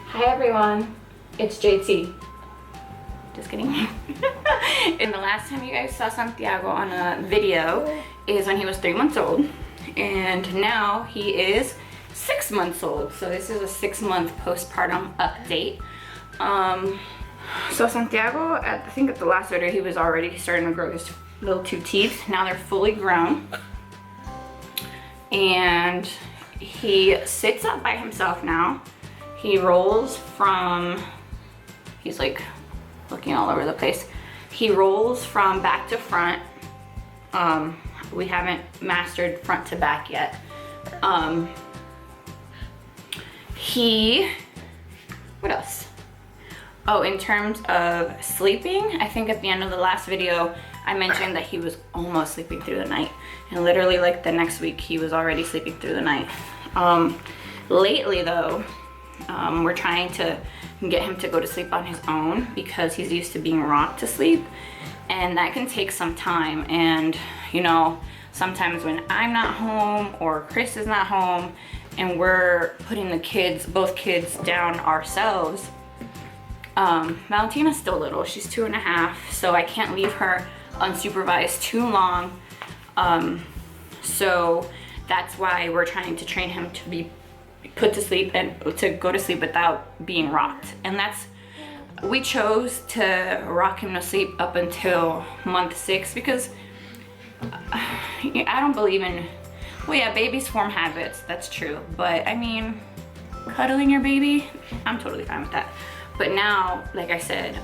Hi everyone, it's JT. Just kidding. And the last time you guys saw Santiago on a video is when he was 3 months old. And now he is 6 months old. So this is a 6-month postpartum update. So Santiago, I think at the last video, he was already starting to grow his little 2 teeth. Now they're fully grown. And he sits up by himself now. He rolls from, he's like looking all over the place. He rolls from back to front. We haven't mastered front to back yet. What else? Oh, in terms of sleeping, I think at the end of the last video, I mentioned that he was almost sleeping through the night. And literally like the next week, he was already sleeping through the night. Lately though, we're trying to get him to go to sleep on his own because he's used to being rocked to sleep. And that can take some time. And you know, sometimes when I'm not home or Chris is not home and we're putting the kids, both kids down ourselves, Valentina's still little, she's 2.5, so I can't leave her unsupervised too long. So that's why we're trying to train him to be put to sleep and to go to sleep without being rocked. And we chose to rock him to sleep up until month 6 because I don't believe in, well yeah, babies form habits, that's true. But I mean, cuddling your baby, I'm totally fine with that. But now, like I said,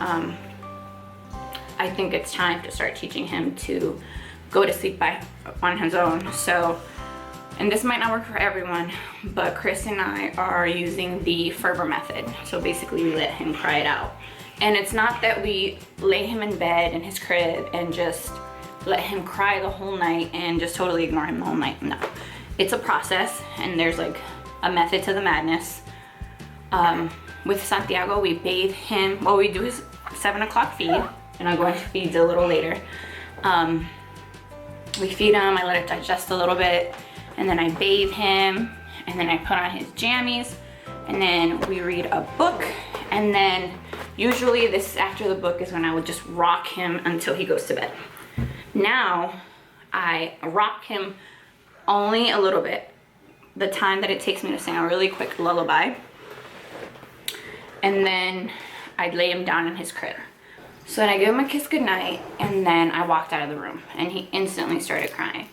I think it's time to start teaching him to go to sleep on his own. So, and this might not work for everyone, but Chris and I are using the Ferber method. So basically we let him cry it out. And it's not that we lay him in bed in his crib and just let him cry the whole night and just totally ignore him the whole night. No, it's a process and there's like a method to the madness. With Santiago, we bathe him, well, we do his 7 o'clock feed, and I'll go into feeds a little later. We feed him, I let it digest a little bit, and then I bathe him, and then I put on his jammies, and then we read a book, and then usually this after the book is when I would just rock him until he goes to bed. Now, I rock him only a little bit, the time that it takes me to sing a really quick lullaby. And then I'd lay him down in his crib. So then I gave him a kiss goodnight, and then I walked out of the room, and he instantly started crying.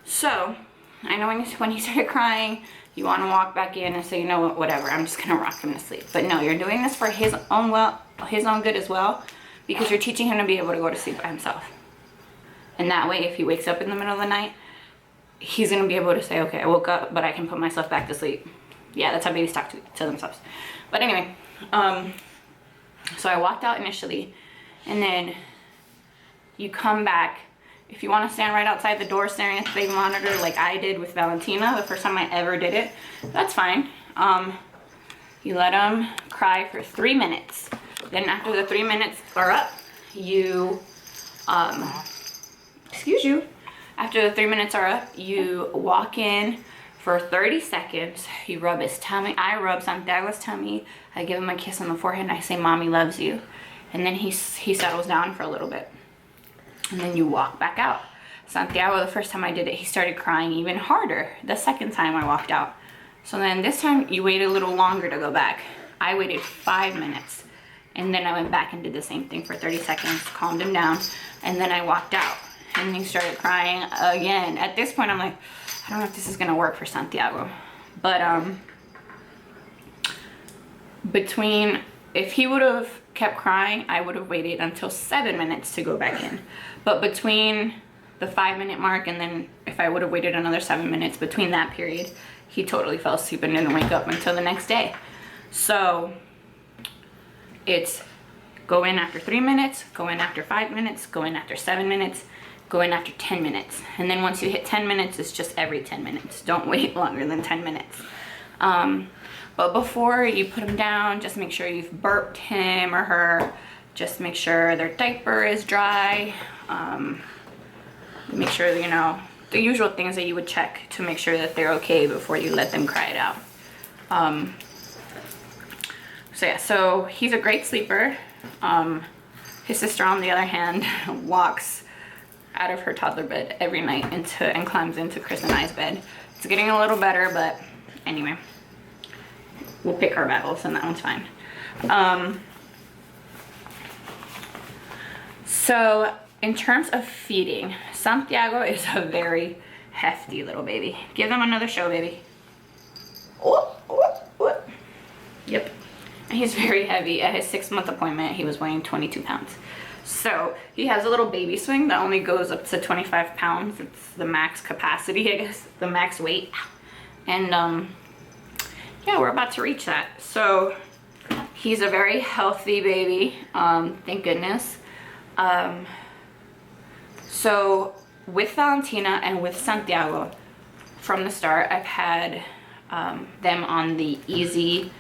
So I know when he started crying, you want to walk back in and say, you know what, whatever, I'm just gonna rock him to sleep. But no, you're doing this for his own good as well, because you're teaching him to be able to go to sleep by himself. And that way, if he wakes up in the middle of the night, he's gonna be able to say, okay, I woke up, but I can put myself back to sleep. Yeah, that's how babies talk to themselves. But anyway, so I walked out initially, and then you come back. If you want to stand right outside the door staring at the baby monitor like I did with Valentina, the first time I ever did it, that's fine. You let him cry for 3 minutes. Then after the 3 minutes are up, you, after the 3 minutes are up, you walk in for 30 seconds, you rub his tummy. I rub Santiago's tummy. I give him a kiss on the forehead and I say, Mommy loves you. And then he settles down for a little bit. And then you walk back out. Santiago, the first time I did it, he started crying even harder the second time I walked out. So then this time you waited a little longer to go back. I waited 5 minutes. And then I went back and did the same thing for 30 seconds, calmed him down. And then I walked out and he started crying again. At this point, I'm like, I don't know if this is gonna work for Santiago, but if he would have kept crying, I would have waited until 7 minutes to go back in. But between the 5 minute mark and then if I would have waited another 7 minutes between that period, he totally fell asleep and didn't wake up until the next day. So it's go in after 3 minutes, go in after 5 minutes, go in after 7 minutes, go in after 10 minutes. And then once you hit 10 minutes, it's just every 10 minutes. Don't wait longer than 10 minutes. But before you put them down, just make sure you've burped him or her. Just make sure their diaper is dry. Make sure, you know, the usual things that you would check to make sure that they're okay before you let them cry it out. So yeah, so he's a great sleeper. His sister, on the other hand, walks out of her toddler bed every night and climbs into Chris and I's bed. It's getting a little better, but anyway, we'll pick our battles and that one's fine. So in terms of feeding, Santiago is a very hefty little baby. Give them another show, baby. Oh, oh, oh. Yep. And he's very heavy. At his 6-month appointment, he was weighing 22 pounds. So he has a little baby swing that only goes up to 25 pounds. It's the max capacity, I guess, the max weight. And yeah, we're about to reach that. So he's a very healthy baby, thank goodness. So with Valentina and with Santiago, from the start, I've had them on the easy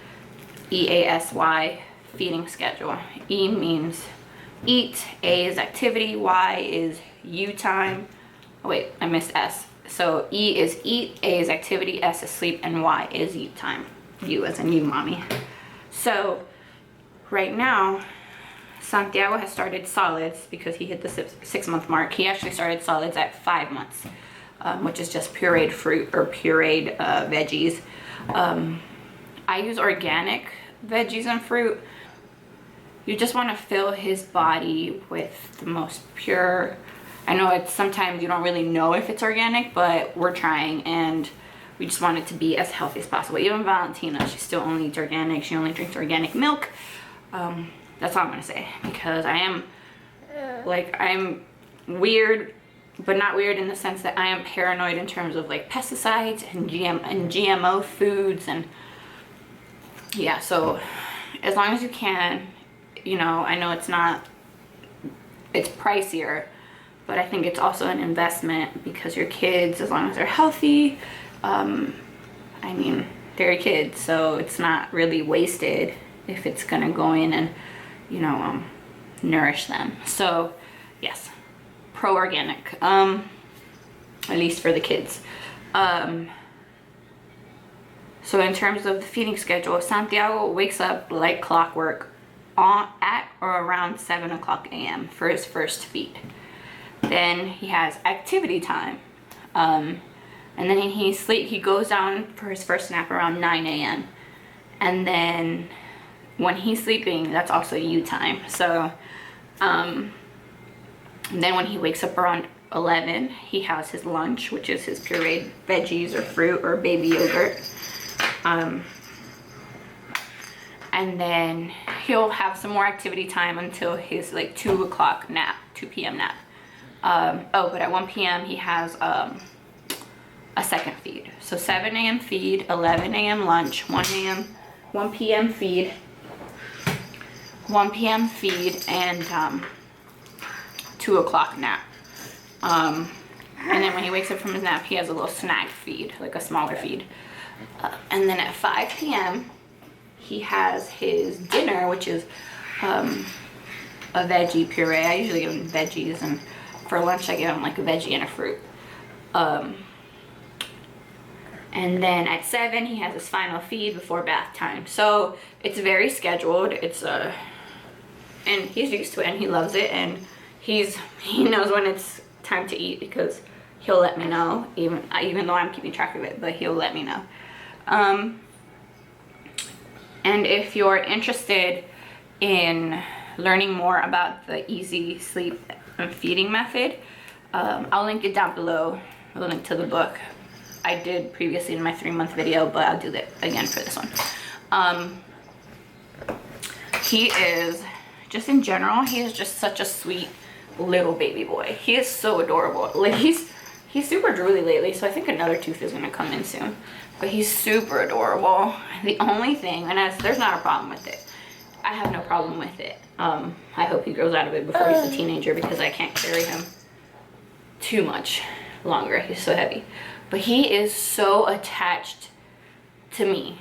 EASY feeding schedule. E means eat, A is activity, Y is U time. Oh wait, I missed S. So E is eat, A is activity, S is sleep, and Y is U time. U as in you, mommy. So right now, Santiago has started solids because he hit the 6-month mark. He actually started solids at 5 months, which is just pureed fruit or pureed veggies. I use organic veggies and fruit. You just want to fill his body with the most pure. I know it's sometimes you don't really know if it's organic, but we're trying and we just want it to be as healthy as possible. Even Valentina, she still only eats organic. She only drinks organic milk. That's all I'm gonna say, because I'm weird, but not weird in the sense that I am paranoid in terms of like pesticides and GMO foods, and yeah, so as long as you can, you know, I know it's pricier, but I think it's also an investment because your kids, as long as they're healthy, I mean, they're your kids, so it's not really wasted if it's gonna go in and, you know, nourish them. So yes, pro-organic, at least for the kids. So in terms of the feeding schedule, Santiago wakes up like clockwork at or around 7 o'clock a.m. for his first feed. Then he has activity time, and then he goes down for his first nap around 9 a.m. and then when he's sleeping, that's also U time. So then when he wakes up around 11, he has his lunch, which is his pureed veggies or fruit or baby yogurt. And then he'll have some more activity time until his like 2 p.m. nap. But at 1 p.m. he has a second feed. So 7 a.m. feed, 11 a.m. lunch, 1 p.m. feed, 1 p.m. feed, and 2 o'clock nap. And then when he wakes up from his nap, he has a little snack feed, like a smaller feed. And then at 5 p.m. he has his dinner, which is a veggie puree. I usually give him veggies, and for lunch I give him like a veggie and a fruit. And then at 7 he has his final feed before bath time. So it's very scheduled. And he's used to it and he loves it, and he knows when it's time to eat because he'll let me know, even though I'm keeping track of it, but he'll let me know. And if you're interested in learning more about the easy sleep and feeding method, I'll link it down below. I'll link to the book I did previously in my 3-month video, but I'll do that again for this one. He is, just in general, he is just such a sweet little baby boy. He is so adorable. Like he's super drooly lately, so I think another tooth is gonna come in soon. But he's super adorable. The only thing, and there's not a problem with it. I have no problem with it. I hope he grows out of it before he's a teenager because I can't carry him too much longer. He's so heavy. But he is so attached to me.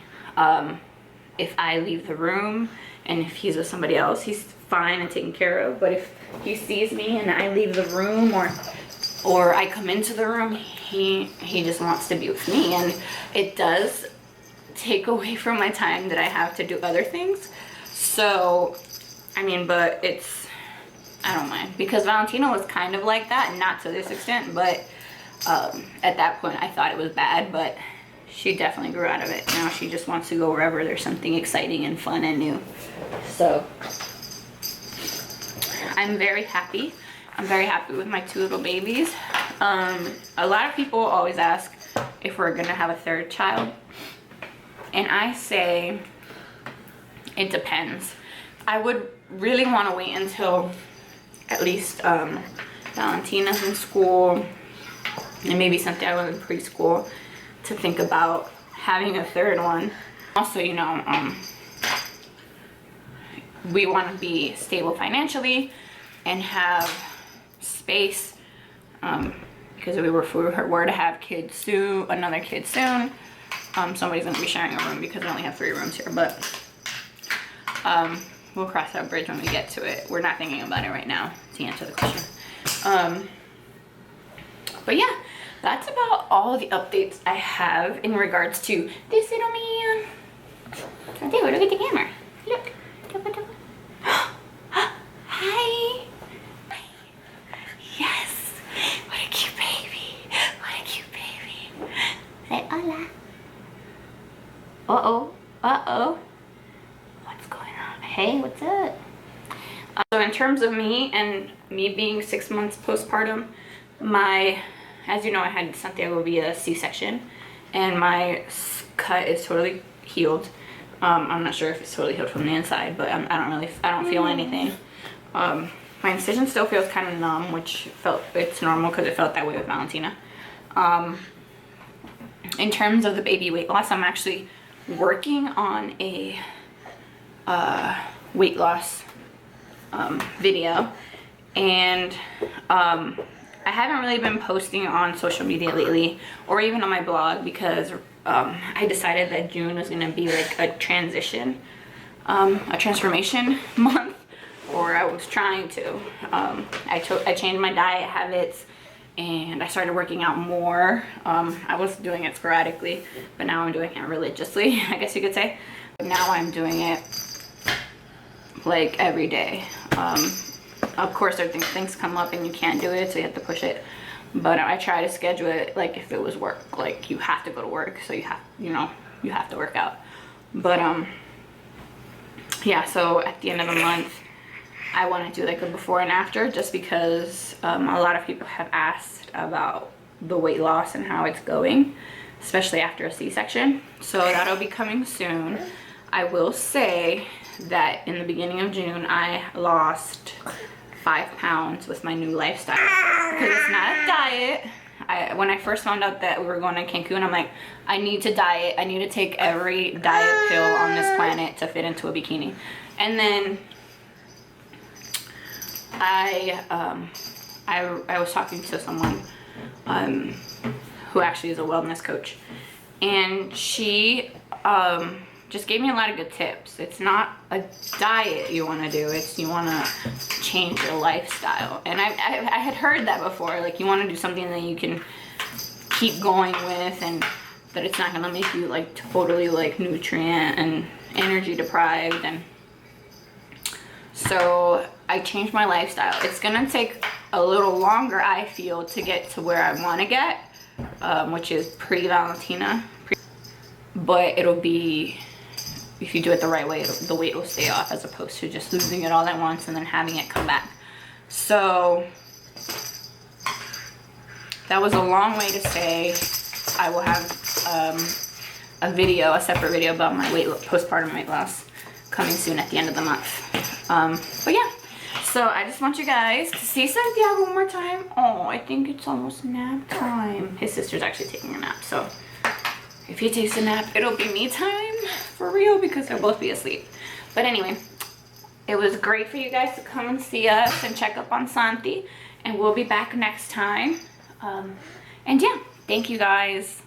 If I leave the room and if he's with somebody else, he's fine and taken care of. But if he sees me and I leave the room or I come into the room, he just wants to be with me. And it does take away from my time that I have to do other things. So, I mean, but it's, I don't mind, because Valentina was kind of like that, not to this extent, but at that point I thought it was bad, but she definitely grew out of it. Now she just wants to go wherever there's something exciting and fun and new. So I'm very happy. I'm very happy with my 2 little babies. A lot of people always ask if we're gonna have a 3rd child, and I say it depends. I would really want to wait until at least Valentina's in school and maybe Santiago in preschool to think about having a 3rd one. Also, you know, we want to be stable financially and have space, because if we were to have kids soon, another kid soon, somebody's going to be sharing a room because we only have 3 rooms here, but we'll cross that bridge when we get to it. We're not thinking about it right now, to answer the question. But yeah, that's about all the updates I have in regards to this little man. Santiago, look at the camera. Look. Hi. Yes. What a cute baby. What a cute baby. Say hola. Uh-oh. Uh-oh. What's going on? Hey, what's up? So in terms of me and me being 6 months postpartum, as you know, I had Santiago via C-section, and my cut is totally healed. I'm not sure if it's totally healed from the inside, but I don't feel anything. My incision still feels kind of numb, which it's normal because it felt that way with Valentina. In terms of the baby weight loss, I'm actually working on a weight loss video, and I haven't really been posting on social media lately, or even on my blog, because I decided that June was gonna be like a transformation month, or I was trying to. I changed my diet habits, and I started working out more. I was doing it sporadically, but now I'm doing it religiously, I guess you could say. Now I'm doing it like every day. Of course, there are things come up and you can't do it, so you have to push it. But I try to schedule it like if it was work, like you have to go to work, so you have to work out. But yeah, so at the end of the month, I want to do like a before and after, just because a lot of people have asked about the weight loss and how it's going, especially after a C-section. So that'll be coming soon. I will say that in the beginning of June, I lost 5 pounds with my new lifestyle, because it's not a diet. When I first found out that we were going to Cancun, I'm like, I need to diet. I need to take every diet pill on this planet to fit into a bikini. And then I was talking to someone who actually is a wellness coach, and she just gave me a lot of good tips. It's not a diet you want to do, it's you want to change your lifestyle. And I had heard that before, like you want to do something that you can keep going with, and that it's not going to make you like totally like nutrient and energy deprived. And so I changed my lifestyle. It's going to take a little longer, I feel, to get to where I want to get, which is pre-Valentina, but it'll be, if you do it the right way, the weight will stay off, as opposed to just losing it all at once and then having it come back. So that was a long way to say I will have a separate video about my postpartum weight loss coming soon at the end of the month. But yeah, so I just want you guys to see Santiago one more time. Oh, I think it's almost nap time. His sister's actually taking a nap, so if he takes a nap, it'll be me time for real, because they'll both be asleep. But anyway, it was great for you guys to come and see us and check up on Santi, and we'll be back next time. And yeah, thank you guys.